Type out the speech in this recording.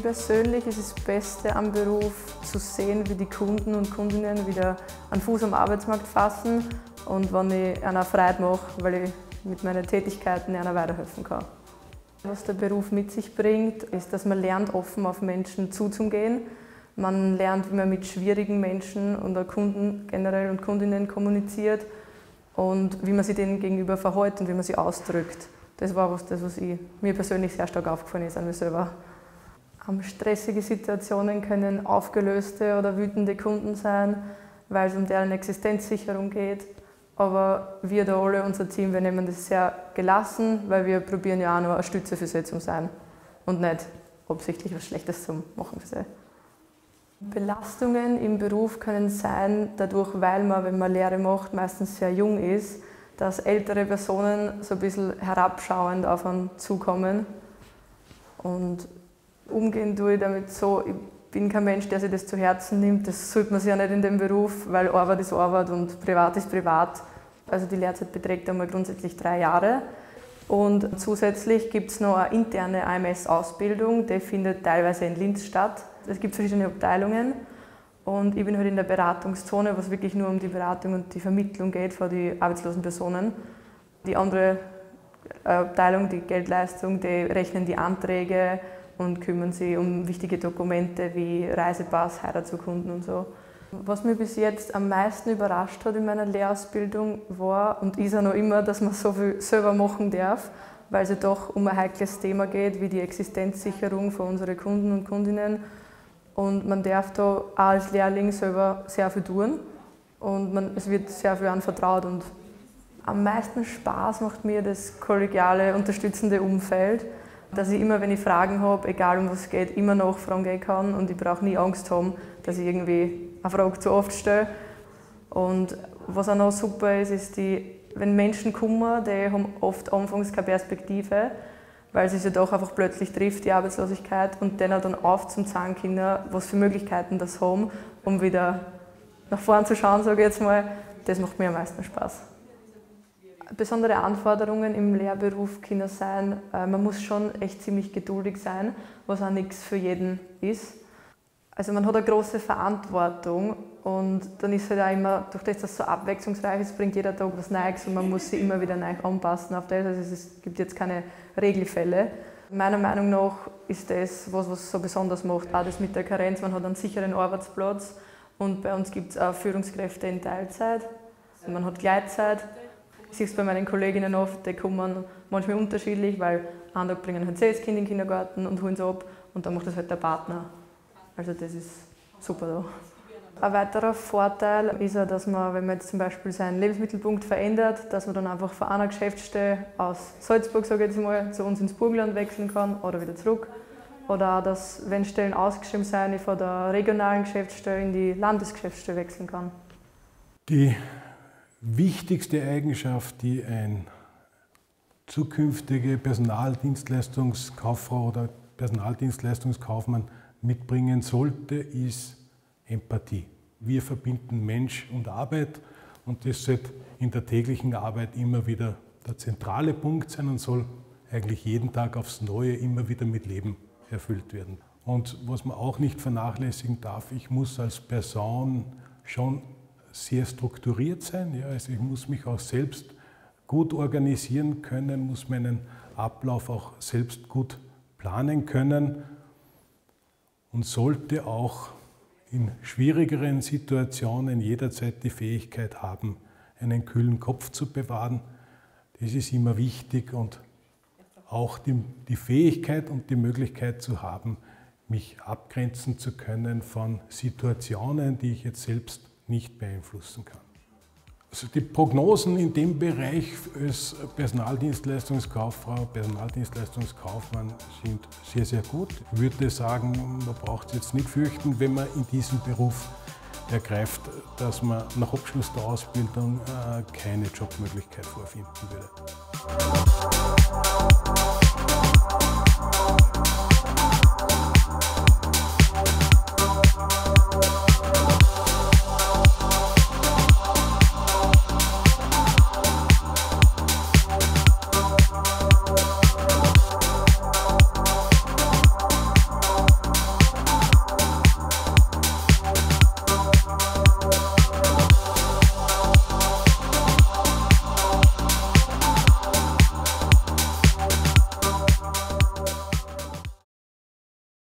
mir persönlich ist es das Beste am Beruf zu sehen, wie die Kunden und Kundinnen wieder einen Fuß am Arbeitsmarkt fassen und wenn ich einer Freude mache, weil ich mit meinen Tätigkeiten einer weiterhelfen kann. Was der Beruf mit sich bringt, ist, dass man lernt, offen auf Menschen zuzugehen. Man lernt, wie man mit schwierigen Menschen und auch Kunden generell und Kundinnen kommuniziert und wie man sich denen gegenüber verhält und wie man sie ausdrückt. Das war was mir persönlich sehr stark aufgefallen ist an mir selber. Stressige Situationen können aufgelöste oder wütende Kunden sein, weil es um deren Existenzsicherung geht. Aber wir da alle, unser Team, wir nehmen das sehr gelassen, weil wir probieren ja auch nur eine Stütze für sie zu sein und nicht absichtlich was Schlechtes zu machen für sie. Belastungen im Beruf können sein, dadurch, weil man, wenn man Lehre macht, meistens sehr jung ist, dass ältere Personen so ein bisschen herabschauend auf einen zukommen. Und umgehen tue ich damit so, ich bin kein Mensch, der sich das zu Herzen nimmt. Das sollte man sich ja nicht in dem Beruf, weil Arbeit ist Arbeit und Privat ist Privat. Also die Lehrzeit beträgt einmal grundsätzlich 3 Jahre. Und zusätzlich gibt es noch eine interne AMS-Ausbildung, die findet teilweise in Linz statt. Es gibt verschiedene Abteilungen und ich bin halt in der Beratungszone, was wirklich nur um die Beratung und die Vermittlung geht für die arbeitslosen Personen. Die andere Abteilung, die Geldleistung, die rechnen die Anträge und kümmern sich um wichtige Dokumente wie Reisepass, Heiratsurkunden und so. Was mich bis jetzt am meisten überrascht hat in meiner Lehrausbildung war und ist auch noch immer, dass man so viel selber machen darf, weil es ja doch um ein heikles Thema geht, wie die Existenzsicherung für unsere Kunden und Kundinnen. Und man darf da auch als Lehrling selber sehr viel tun und es wird sehr viel anvertraut. Und am meisten Spaß macht mir das kollegiale, unterstützende Umfeld, dass ich immer, wenn ich Fragen habe, egal um was es geht, immer nachfragen gehen kann und ich brauche nie Angst haben, dass ich irgendwie eine Frage zu oft stelle. Und was auch noch super ist, ist, wenn Menschen kommen, die haben oft anfangs keine Perspektive, weil es sich ja doch einfach plötzlich trifft, die Arbeitslosigkeit, und denen dann aufzuzeigen können, was für Möglichkeiten das haben, um wieder nach vorn zu schauen, sage ich jetzt mal, das macht mir am meisten Spaß. Besondere Anforderungen im Lehrberuf können sein, man muss schon echt ziemlich geduldig sein, was auch nichts für jeden ist. Also man hat eine große Verantwortung und dann ist halt auch immer, durch das, dass es so abwechslungsreich ist, bringt jeder Tag was Neues und man muss sich immer wieder neu anpassen auf das. Also es gibt jetzt keine Regelfälle. Meiner Meinung nach ist das, was so besonders macht, auch das mit der Karenz. Man hat einen sicheren Arbeitsplatz und bei uns gibt es auch Führungskräfte in Teilzeit. Man hat Gleitzeit. Ich sehe es bei meinen Kolleginnen oft, die kommen manchmal unterschiedlich, weil einen Tag bringen halt sie das Kind in den Kindergarten und holen es ab und dann macht das halt der Partner. Also das ist super da. Ein weiterer Vorteil ist ja, dass man, wenn man jetzt zum Beispiel seinen Lebensmittelpunkt verändert, dass man dann einfach von einer Geschäftsstelle aus Salzburg, sage ich jetzt mal, zu uns ins Burgenland wechseln kann oder wieder zurück. Oder auch, dass, wenn Stellen ausgeschrieben sind, ich von der regionalen Geschäftsstelle in die Landesgeschäftsstelle wechseln kann. Die wichtigste Eigenschaft, die ein zukünftige Personaldienstleistungskauffrau oder Personaldienstleistungskaufmann mitbringen sollte, ist Empathie. Wir verbinden Mensch und Arbeit und das sollte in der täglichen Arbeit immer wieder der zentrale Punkt sein und soll eigentlich jeden Tag aufs Neue immer wieder mit Leben erfüllt werden. Und was man auch nicht vernachlässigen darf, ich muss als Person schon sehr strukturiert sein. Ja, also ich muss mich auch selbst gut organisieren können, muss meinen Ablauf auch selbst gut planen können und sollte auch in schwierigeren Situationen jederzeit die Fähigkeit haben, einen kühlen Kopf zu bewahren. Das ist immer wichtig und auch die Fähigkeit und die Möglichkeit zu haben, mich abgrenzen zu können von Situationen, die ich jetzt selbst nicht beeinflussen kann. Also die Prognosen in dem Bereich als Personaldienstleistungskauffrau, Personaldienstleistungskaufmann sind sehr, sehr gut. Ich würde sagen, man braucht es jetzt nicht fürchten, wenn man in diesen Beruf ergreift, dass man nach Abschluss der Ausbildung keine Jobmöglichkeit vorfinden würde.